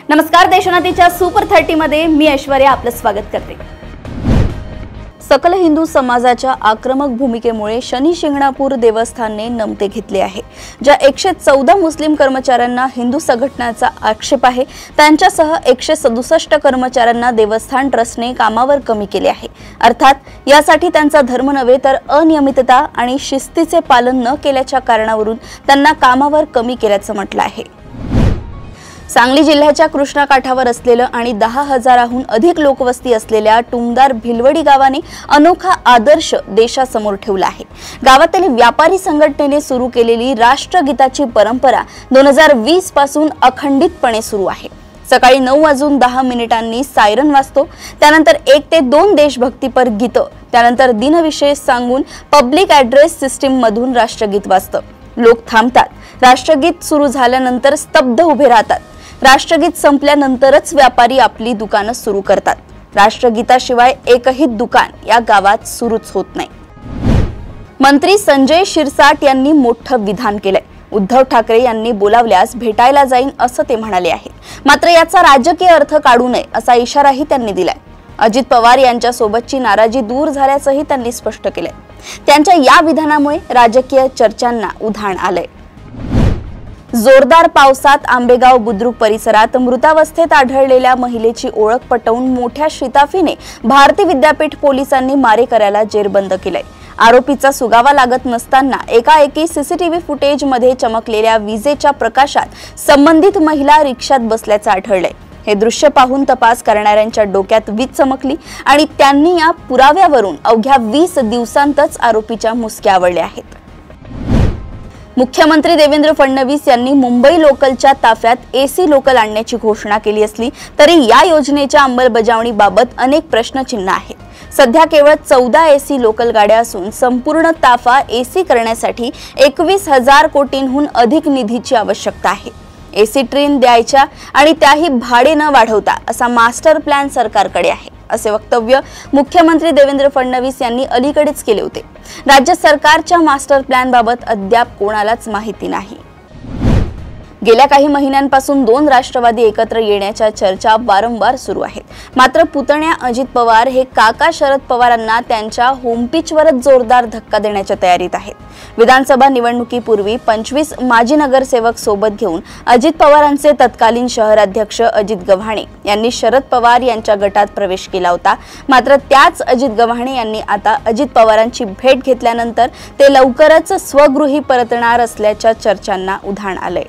नमस्कार, देशोन्नतीच्या सुपर 30 मध्ये मी ऐश्वर्या आपलं स्वागत करते। सकल हिंदू समाजाच्या आक्रमक भूमिकेमुळे शनी शिंगणापूर देवस्थानने नमते घेतले आहे। ज्या 114 मुस्लिम कर्मचाऱ्यांना हिंदू संघटनांचा आक्षेप आहे त्यांच्यासह 167 कर्मचाऱ्यांना देवस्थान ट्रस्टने कामावर कमी केले आहे। अर्थात यासाठी त्यांचा धर्म नव्हे तर अनियमितता आणि शिस्तीचे पालन न केल्याच्या कारणावरून त्यांना कामावर कमी केल्याचं म्हटलं आहे। सांगली जिल्ह्याच्या कृष्णा काठावर असलेलं आणि 10,000हून अधिक लोकवस्ती असलेल्या टुमदार भिलवडी गावाने अनोखा आदर्श देशासमोर ठेवला आहे। गावातील व्यापारी संघटनेने सुरू केलेली राष्ट्रगीताची परंपरा 2020 पासून अखंडितपणे सुरू आहे। सकाळी 9:10 सायरन वाजतो, त्यानंतर 1 ते 2 देशभक्तीपर गीत, त्यानंतर दिनविशेष सांगून पब्लिक ॲड्रेस सिस्टीम मधून राष्ट्रगीत वाजतं। लोक थांबतात, राष्ट्रगीत सुरू झाल्यानंतर स्तब्ध उभे राहतात। राष्ट्रगीत संपल्यानंतरच व्यापारी आपली दुकानं सुरू करतात। राष्ट्रगीताशिवाय एकही दुकान या गावात सुरूच होत नाही। मंत्री संजय शिरसाट यांनी मोठं विधान केलंय। उद्धव ठाकरे यांनी बोलावल्यास भेटायला जाईन असं ते म्हणाले आहे। मात्र याचा राजकीय अर्थ काढू नये असा इशाराही त्यांनी दिलाय। अजित पवार यांच्या सोबतची नाराजी दूर झाल्याचंही त्यांनी स्पष्ट केलंय। त्यांच्या या विधानामुळे राजकीय चर्चांना उधाण आलंय। जोरदार पावसात आंबेगाव बुद्रुक परिसरात मृतावस्थेत आढळलेल्या महिलेची ओळख पटवून मोठ्या शिताफीने भारती विद्यापीठ पोलिसांनी मारेकऱ्याला जेरबंद केलंय। आरोपीचा सुगावा लागत नसताना एकाएकी सीसीटीव्ही फुटेज मध्ये चमकलेल्या विजेच्या प्रकाशात संबंधित महिला रिक्षात बसल्याचं आढळलंय। हे दृश्य पाहून तपास करणाऱ्यांच्या डोक्यात वीज चमकली आणि त्यांनी या पुराव्यावरून अवघ्या 20 दिवसांतच आरोपीच्या मुसक्या आवळल्या आहेत। मुख्यमंत्री देवेंद्र फडणवीस यांनी मुंबई लोकलच्या ताफ्यात एसी लोकल आणण्याची घोषणा केली असली तरी या योजनेच्या अंमलबजावणीबाबत अनेक प्रश्नचिन्ह आहेत। सध्या केवळ 14 एसी लोकल गाड्या असून संपूर्ण ताफा एसी करण्यासाठी 21,000 कोटींहून अधिक निधीची आवश्यकता आहे। एसी ट्रेन द्यायच्या आणि त्याही भाडे न वाढवता असा मास्टर प्लॅन सरकारकडे आहे, असे वक्तव्य मुख्यमंत्री देवेंद्र फडणवीस यांनी अलीकडेच केले होते। राज्य सरकारच्या मास्टर प्लॅन बाबत अद्याप कोणालाच माहिती नाही। गेल्या काही महिन्यांपासून 2 राष्ट्रवादी एकत्र येण्याच्या चर्चा वारंवार सुरू आहेत। मात्र पुतण्या अजित पवार हे काका शरद पवारांना त्यांच्या होमपिचवरच जोरदार धक्का देण्याच्या तयारीत आहेत। विधानसभा निवडणुकीपूर्वी 25 माजी नगरसेवक सोबत घेऊन अजित पवारांचे तत्कालीन शहराध्यक्ष अजित गव्हाणे यांनी शरद पवार यांच्या गटात प्रवेश केला होता। मात्र त्याच अजित गव्हाणे यांनी आता अजित पवारांची भेट घेतल्यानंतर ते लवकरच स्वगृही परतणार असल्याच्या चर्चांना उधाण आलंय।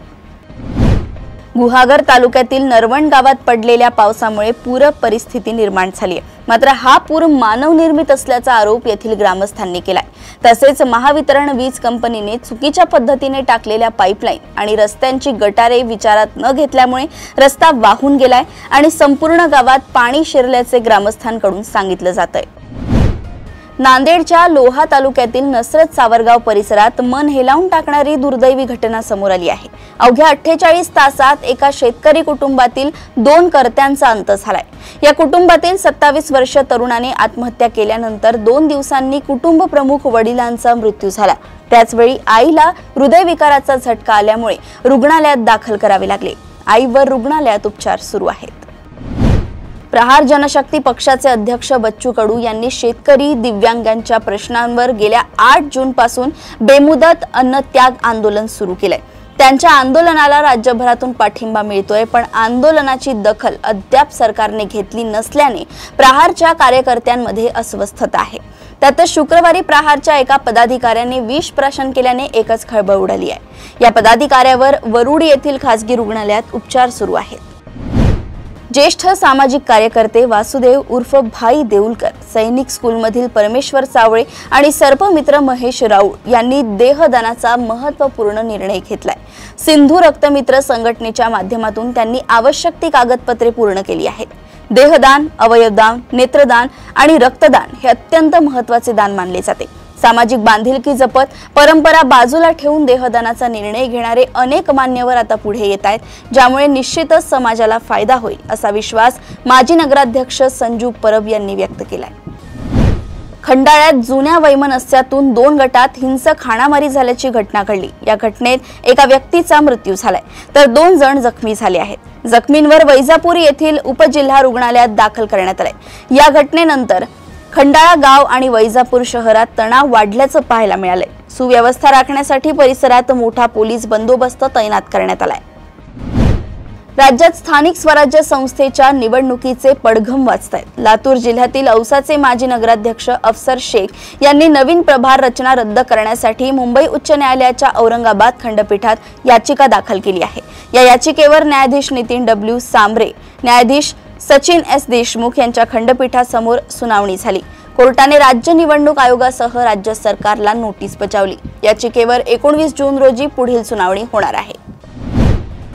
गुहागर तालुक्यातील नरवण गावात पडलेल्या पावसामुळे पूर परिस्थिती निर्माण झाली आहे। मात्र हा पूर मानवनिर्मित असल्याचा आरोप येथील ग्रामस्थांनी केलाय। तसेच महावितरण वीज कंपनीने चुकीच्या पद्धतीने टाकलेल्या पाईपलाईन आणि रस्त्यांची गटारे विचारात न घेतल्यामुळे रस्ता वाहून गेलाय आणि संपूर्ण गावात पाणी शिरल्याचे ग्रामस्थांकडून सांगितलं जातंय। नांदेडच्या लोहा तालुक्यातील नसरत सावरगाव परिसरात मन हेलावून टाकणारी दुर्दैवी घटना समोर आली आहे। अवघ्या 48 तासात एका शेतकरी कुटुंबातील 2 कर्त्यांचा अंत झालाय। या कुटुंबातील 27 वर्षीय तरुणाने आत्महत्या केल्यानंतर 2 दिवसांनी कुटुंब प्रमुख वडिलांचा मृत्यू झाला। त्याचवेळी आईला हृदयविकाराचा झटका आल्यामुळे रुग्णालयात दाखल करावे लागले। आईवर रुग्णालयात उपचार सुरू आहेत। प्रहार जनशक्ती पक्षाचे अध्यक्ष बच्चू कडू यांनी शेतकरी दिव्यांगांच्या प्रश्नांवर गेल्या 8 जून पासून बेमुदत अन्नत्याग आंदोलन सुरू केलंय। त्यांच्या आंदोलनाला राज्यभरातून पाठिंबा मिळतोय, पण आंदोलनाची दखल अद्याप सरकारने घेतली नसल्याने प्रहारच्या कार्यकर्त्यांमध्ये अस्वस्थता आहे। त्यातच शुक्रवारी प्रहारच्या एका पदाधिकाऱ्याने विष प्राशन केल्याने एकच खळबळ उडाली आहे। या पदाधिकाऱ्यावर वरुड येथील खासगी रुग्णालयात उपचार सुरू आहेत। ज्येष्ठ सामाजिक कार्यकर्ते वासुदेव उर्फ भाई देऊलकर, सैनिक स्कूलमधील परमेश्वर सावळे आणि सर्पमित्र महेश राऊळ यांनी देहदानाचा महत्त्वपूर्ण निर्णय घेतलाय। सिंधू रक्तमित्र संघटनेच्या माध्यमातून त्यांनी आवश्यक ती कागदपत्रे पूर्ण केली आहेत। देहदान, अवयवदान, नेत्रदान आणि रक्तदान हे अत्यंत महत्त्वाचे दान मानले जाते। सामाजिक बांधिलकी जपत परंपरा बाजूला ठेवून देहदानाचा निर्णय घेणारे अनेक मान्यवर आता पुढे येत आहेत, ज्यामुळे निश्चितच समाजाला फायदा होईल असा विश्वास माजी नगराध्यक्ष संजू परब यांनी व्यक्त केलाय। खंडाळ्यात जुन्या वैमनस्यातून 2 गटात हिंसक हाणामारी झाल्याची घटना घडली। या घटनेत एका व्यक्तीचा मृत्यू झालाय तर 2 जण जखमी झाले आहेत। जखमींवर वैजापूर येथील उपजिल्हा रुग्णालयात दाखल करण्यात आले। या घटनेनंतर खंडाळा गाव आणि वैजापूर शहरात तणाव वाढल्याचं पाहायला मिळालंय। सुव्यवस्था राखण्यासाठी परिसरात मोठा पोलीस बंदोबस्त तैनात करण्यात आलाय। राज्यात स्थानिक स्वराज्य संस्थेच्या निवडणुकीचे पडघम वाजतायत। लातूर जिल्ह्यातील औसाचे माजी नगराध्यक्ष अफसर शेख यांनी नवीन प्रभार रचना रद्द करण्यासाठी मुंबई उच्च न्यायालयाच्या औरंगाबाद खंडपीठात याचिका दाखल केली आहे। या याचिकेवर न्यायाधीश नितीन डब्ल्यू सांबरे, न्यायाधीश सचिन एस देशमुख यांच्या खंडपीठासमोर सुनावणी झाली। कोर्टाने राज्य निवडणूक आयोगासह राज्य सरकारला नोटीस बजावली। याचिकेवर 19 जून रोजी पुढील सुनावणी होणार आहे।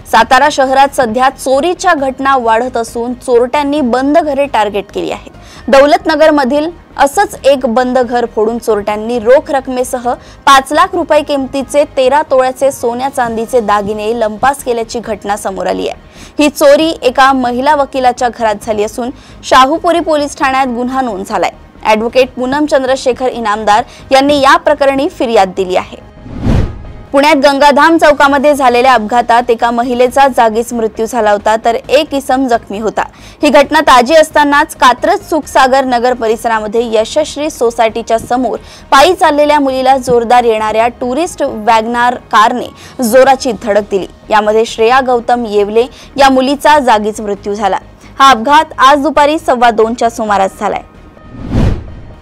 सातारा शहरात सध्या चोरीच्या घटना वाढत असून चोरट्यांनी बंद घरे टार्गेट केली आहेत। दौलतनगर मधील असंच एक बंद घर फोडून चोरट्यांनी रोख रकमेसह 5 लाख रुपये किमतीचे 13 तोळ्याचे सोन्या चांदीचे दागिने लंपास केल्याची घटना समोर आली आहे। ही चोरी एका महिला वकिलाच्या घरात झाली असून शाहूपुरी पोलीस ठाण्यात गुन्हा नोंद झालाय। ॲडव्होकेट पूनम चंद्रशेखर इनामदार यांनी या प्रकरणी फिर्याद दिली आहे। पुण्यात गंगाधाम चौकामध्ये झालेल्या अपघातात एका महिलेचा जागीच मृत्यू झाला होता तर एक इसम जखमी होता। ही घटना ताजी असतानाच कात्रज सुखसागर नगर परिसरामध्ये यशश्री सोसायटीच्या समोर पायी चाललेल्या मुलीला जोरदार येणाऱ्या टुरिस्ट वॅगनार कारने जोराची धडक दिली। यामध्ये श्रेया गौतम येवले या मुलीचा जागीच मृत्यू झाला। हा अपघात आज दुपारी 2:15च्या सुमारास झालाय।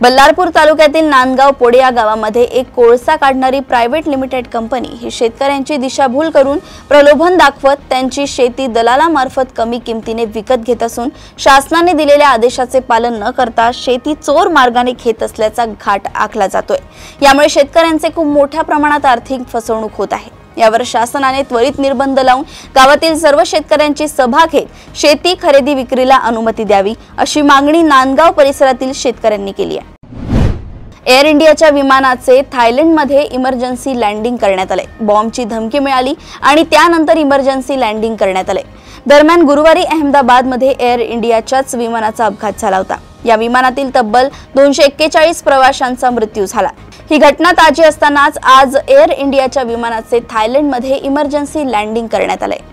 बल्लारपूर तालुक्यातील नांदगाव पोडे या गावामध्ये एक कोळसा काढणारी प्रायव्हेट लिमिटेड कंपनी ही शेतकऱ्यांची दिशाभूल करून प्रलोभन दाखवत त्यांची शेती दलालामार्फत कमी किमतीने विकत घेत असून शासनाने दिलेल्या आदेशाचे पालन न करता शेती चोर मार्गाने घेत असल्याचा घाट आखला जातोय। यामुळे शेतकऱ्यांचे खूप मोठ्या प्रमाणात आर्थिक फसवणूक होत आहे। यावर शासनाने त्वरित निर्बंध लावून गावातील सर्व शेतकऱ्यांची सभा घेत शेती खरेदी विक्रीला अनुमती द्यावी अशी मागणी नांदगाव परिसरातील शेतकऱ्यांनी केली आहे। एअर इंडियाच्या विमानाचे थायलंडमध्ये इमर्जन्सी लँडिंग करण्यात आले। बॉम्बची धमकी मिळाली आणि त्यानंतर इमर्जन्सी लँडिंग करण्यात आले। दरम्यान गुरुवारी अहमदाबादमध्ये एअर इंडियाच्याच विमानाचा अपघात झाला होता। या विमानातील तब्बल 241 प्रवाशांचा मृत्यू झाला। ही घटना ताजी असतानाच आज एअर इंडियाच्या विमानाचे थायलंडमध्ये इमर्जन्सी लँडिंग करण्यात आले।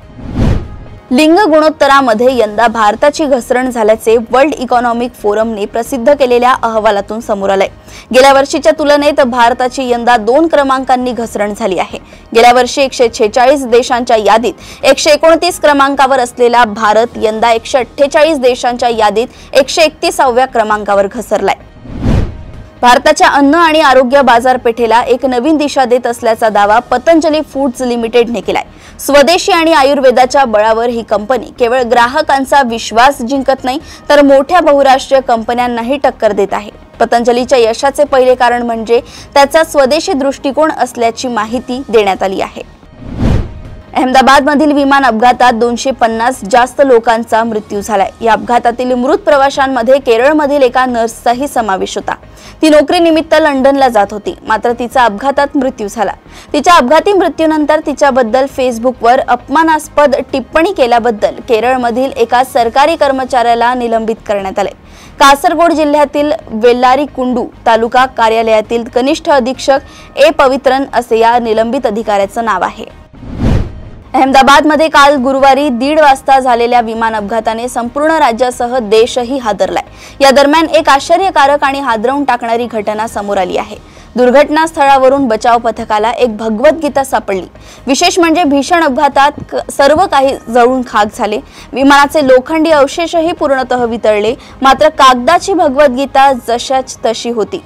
लिंग गुणोत्तरामध्ये यंदा भारताची घसरण झाल्याचे वर्ल्ड इकॉनॉमिक फोरमने प्रसिद्ध केलेल्या अहवालातून समोर आले। गेल्या वर्षीच्या तुलनेत भारताची यंदा 2 क्रमांकांनी घसरण झाली आहे। गेल्या वर्षी 146 देशांच्या यादीत 129 क्रमांकावर असलेला भारत यंदा 148 देशांच्या यादीत 131व्या क्रमांकावर घसरलाय। भारताच्या अन्न आणि आरोग्य बाजारपेठेला एक नवीन दिशा देत असल्याचा दावा पतंजली फूड्स लिमिटेडने केलाय। स्वदेशी आणि आयुर्वेदाच्या बळावर ही कंपनी केवळ ग्राहकांचा विश्वास जिंकत नाही तर मोठ्या बहुराष्ट्रीय कंपन्यांनाही टक्कर देत आहे। पतंजलीच्या यशाचे पहिले कारण म्हणजे त्याचा स्वदेशी दृष्टिकोन असल्याची माहिती देण्यात आली आहे। अहमदाबादमधील विमान अपघातात 250 जास्त लोकांचा मृत्यू झालाय। या अपघातातील मृत प्रवाशांमध्ये केरळमधील एका नर्सचाही समावेश होता। ती नोकरीनिमित्त लंडनला जात होती, मात्र तिचा अपघातात मृत्यू झाला। तिच्या अपघाती मृत्यूनंतर तिच्याबद्दल फेसबुकवर अपमानास्पद टिप्पणी केल्याबद्दल केरळमधील एका सरकारी कर्मचाऱ्याला निलंबित करण्यात आले। कासरगोड जिल्ह्यातील वेल्लारीकुंडू तालुका कार्यालयातील कनिष्ठ अधीक्षक ए पवित्रन असे या निलंबित अधिकाऱ्याचं नाव आहे। अहमदाबादमध्ये काल गुरुवारी 1:30 वाजता झालेल्या विमान अपघाताने संपूर्ण राज्यासह देशही हादरलाय। या दरम्यान एक आश्चर्यकारक आणि हादरवून टाकणारी घटना समोर आली आहे। दुर्घटना स्थळावरून बचाव पथकाला एक भगवद्गीता सापडली। विशेष म्हणजे भीषण अपघातात सर्व काही जळून खाक झाले। विमानाचे लोखंडी अवशेषही पूर्णतः वितळले, मात्र कागदाची भगवद्गीता जशाच तशी होती।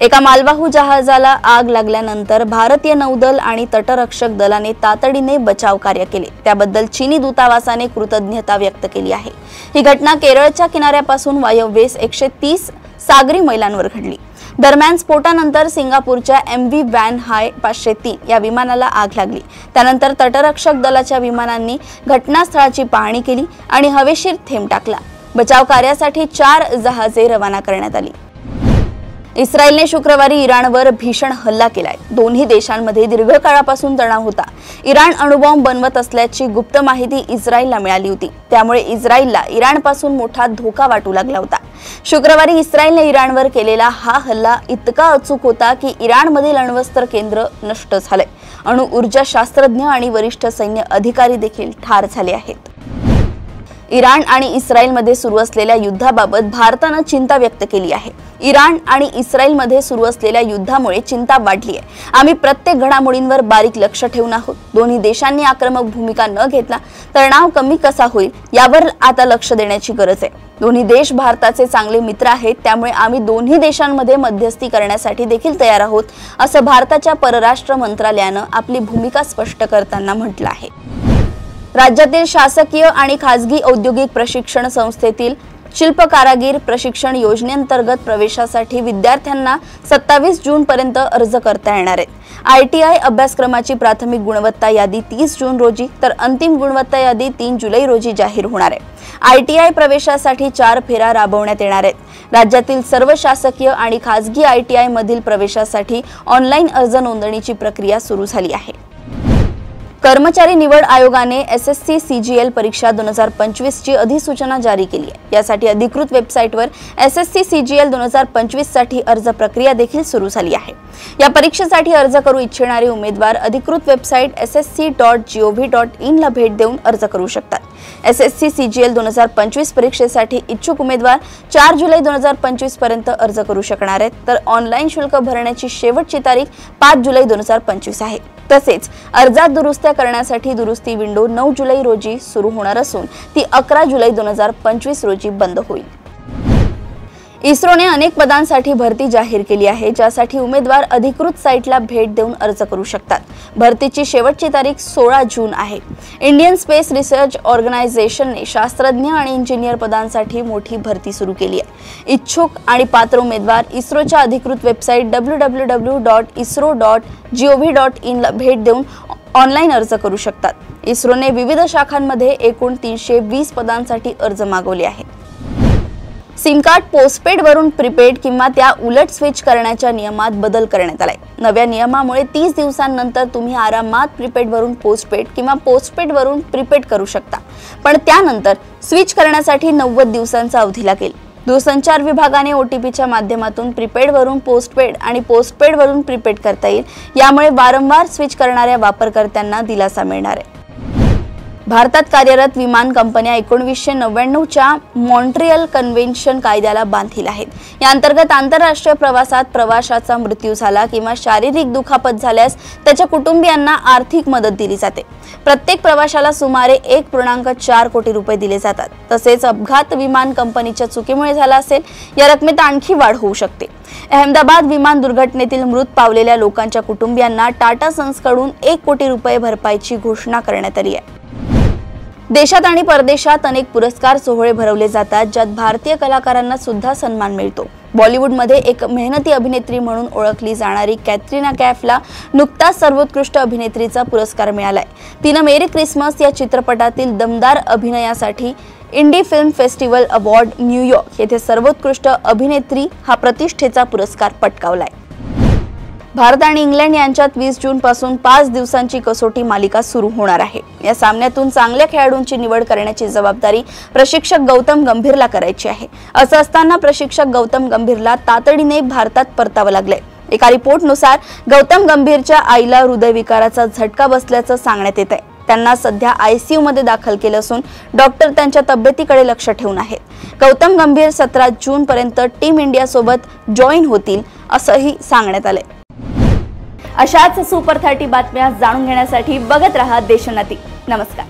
एका मालवाहू जहाजाला आग लागल्यानंतर भारतीय नौदल आणि तटरक्षक दलाने तातडीने बचाव कार्य केले। त्याबद्दल चीनी दूतावासाने कृतज्ञता व्यक्त केली आहे। ही घटना केरळच्या किनाऱ्यापासून वायव्येस 130 सागरी मैलांवर घडली। दरम्यान स्फोटानंतर सिंगापूरच्या MV वॅन हाय 503 या विमानाला आग लागली। त्यानंतर तटरक्षक दलाच्या विमानांनी घटनास्थळाची पाहणी केली आणि हवेशीर थेंब टाकला। बचाव कार्यासाठी 4 जहाजे रवाना करण्यात आली। इस्रायलने शुक्रवारी इराणवर भीषण हल्ला केलाय। दोन्ही देशांमध्ये दीर्घकाळापासून तणाव होता। इराण अणुबॉम्ब बनवत असल्याची गुप्त माहिती इस्रायलला मिळाली होती, त्यामुळे इस्रायलला इराणपासून मोठा धोका वाटू लागला होता। शुक्रवारी इस्रायलने इराणवर केलेला हा हल्ला इतका अचूक होता की इराणमधील अण्वस्त्र केंद्र नष्ट झाले। अणु ऊर्जा शास्त्रज्ञ आणि वरिष्ठ सैन्य अधिकारी देखील ठार झाले आहेत। इराण आणि इस्रायलमध्ये सुरू असलेल्या युद्धाबाबत भारताने चिंता व्यक्त केली आहे। इराण आणि इस्रायलमध्ये सुरू असलेल्या युद्धामुळे चिंता वाढली आहे। आम्ही प्रत्येक घडामोडींवर बारीक लक्ष ठेवून आहोत। दोन्ही देशांनी आक्रमक भूमिका न घेतला तणाव कमी कसा होईल यावर आता लक्ष देण्याची गरज आहे। दोन्ही देश भारताचे चांगले मित्र आहेत, त्यामुळे आम्ही दोन्ही देशांमध्ये मध्यस्थी करण्यासाठी देखील तयार आहोत, असं भारताच्या परराष्ट्र मंत्रालयाने आपली भूमिका स्पष्ट करताना म्हटलं आहे। राज्यातील शासकीय आणि खासगी औद्योगिक प्रशिक्षण संस्थेतील शिल्पकारागीर प्रशिक्षण योजनेअंतर्गत प्रवेशासाठी विद्यार्थ्यांना 27 जून पर्यंत अर्ज करता येणार आहे। ITI अभ्यासक्रमाची प्राथमिक गुणवत्ता यादी 30 जून रोजी तर अंतिम गुणवत्ता यादी 3 जुलै रोजी जाहीर होणार आहे। ITI प्रवेशासाठी 4 फेऱ्या राबवण्यात येणार आहेत। राज्यातील सर्व शासकीय आणि खासगी ITI मधील प्रवेशासाठी ऑनलाईन अर्ज नोंदणीची प्रक्रिया सुरू झाली आहे। कर्मचारी निवड आयोगाने SSC CGL परीक्षा 2025 ची अधिसूचना जारी केली आहे। यासाठी अधिकृत वेबसाईटवर SSC CGL 2025 साठी अर्ज प्रक्रिया देखील सुरू झाली आहे। या परीक्षेसाठी अर्ज करू इच्छिणारे उमेदवार अधिकृत वेबसाईट ssc.gov.in ला भेट देऊन अर्ज करू शकतात। SSC CGL 2025 परीक्षेसाठी इच्छुक उमेदवार 4 जुलै 2025 पर्यंत अर्ज करू शकणार आहेत, तर ऑनलाईन शुल्क भरण्याची शेवटची तारीख 5 जुलै 2025 आहे। तसेच अर्जात दुरुस्त्या करण्यासाठी दुरुस्ती विंडो 9 जुलै रोजी सुरू होणार असून ती 11 जुलै 2025 रोजी बंद होईल। इस्रोने अनेक पदांसाठी भरती जाहीर केली आहे, ज्यासाठी उमेदवार अधिकृत साइटला भेट देऊन अर्ज करू शकतात। भरतीची शेवटची तारीख 16 जून आहे। इंडियन स्पेस रिसर्च ऑर्गनायझेशनने शास्त्रज्ञ आणि इंजिनियर पदांसाठी मोठी भरती सुरू केली आहे। इच्छुक आणि पात्र उमेदवार इस्रोच्या अधिकृत वेबसाईट www.isro.gov.in ला भेट देऊन ऑनलाईन अर्ज करू शकतात। इस्रोने विविध शाखांमध्ये एकूण 320 पदांसाठी अर्ज मागवले आहेत। सिम कार्ड पोस्टपेड वरून प्रीपेड किंवा त्या उलट स्विच करण्याच्या नियमात बदल करण्यात आलाय। नव्या नियमामुळे 30 दिवसांनंतर तुम्ही आरामात प्रीपेड वरून पोस्टपेड किंवा पोस्टपेड वरून प्रीपेड करू शकता, पण त्यानंतर स्विच करण्यासाठी 90 दिवसांचा अवधी लागेल। दूरसंचार विभागाने OTPच्या माध्यमातून प्रीपेड वरून पोस्टपेड आणि पोस्टपेड वरून प्रीपेड करता येईल। यामुळे वारंवार स्विच करणाऱ्या वापरकर्त्यांना दिलासा मिळणार आहे। भारतात कार्यरत विमान कंपन्या 1999 च्या मॉन्ट्रियल कन्व्हेन्शन कायद्याला बांधील आहेत। या अंतर्गत आंतरराष्ट्रीय प्रवासात प्रवाशाचा मृत्यू झाला किंवा शारीरिक दुखापत झाल्यास त्याच्या कुटुंबियांना आर्थिक मदत दिली जाते। प्रत्येक प्रवाशाला सुमारे 1.4 कोटी रुपये दिले जातात। तसेच अपघात विमान कंपनीच्या चुकीमुळे झाला असेल या रकमेत आणखी वाढ होऊ शकते। अहमदाबाद विमान दुर्घटनेतील मृत पावलेल्या लोकांच्या कुटुंबियांना टाटा सन्सकडून 1 कोटी रुपये भरपाईची घोषणा करण्यात आली आहे। देशात आणि परदेशात अनेक पुरस्कार सोहळे भरवले जातात, ज्यात भारतीय कलाकारांना सुद्धा सन्मान मिळतो। बॉलिवूडमध्ये एक मेहनती अभिनेत्री म्हणून ओळखली जाणारी कॅटरीना कैफला नुकताच सर्वोत्कृष्ट अभिनेत्रीचा पुरस्कार मिळालाय। तिने मेरी क्रिसमस या चित्रपटातील दमदार अभिनयासाठी indie film festival award New York येथे सर्वोत्कृष्ट अभिनेत्री हा प्रतिष्ठेचा पुरस्कार पटकावलाय। भारत आणि इंग्लंड यांच्यात 20 जून पासून 5 दिवसांची कसोटी मालिका सुरू होणार आहे। या सामन्यातून चांगल्या खेळाडूंची निवड करण्याची जबाबदारी प्रशिक्षक गौतम गंभीरला करायची आहे। असं असताना प्रशिक्षक गौतम गंभीरला तातडीने भारतात परतावं लागलंय। एका रिपोर्टनुसार गौतम गंभीरच्या आईला हृदयविकाराचा झटका बसल्याचं सांगण्यात येत आहे। त्यांना सध्या ICU मध्ये दाखल केलं असून डॉक्टर त्यांच्या तब्येतीकडे लक्ष ठेवून आहेत। गौतम गंभीर 17 जून पर्यंत टीम इंडिया सोबत जॉईन होतील असंही सांगण्यात आलंय। अशाच सुपर 30 बातम्या जाणून घेण्यासाठी बघत रहा देशोन्नती। नमस्कार।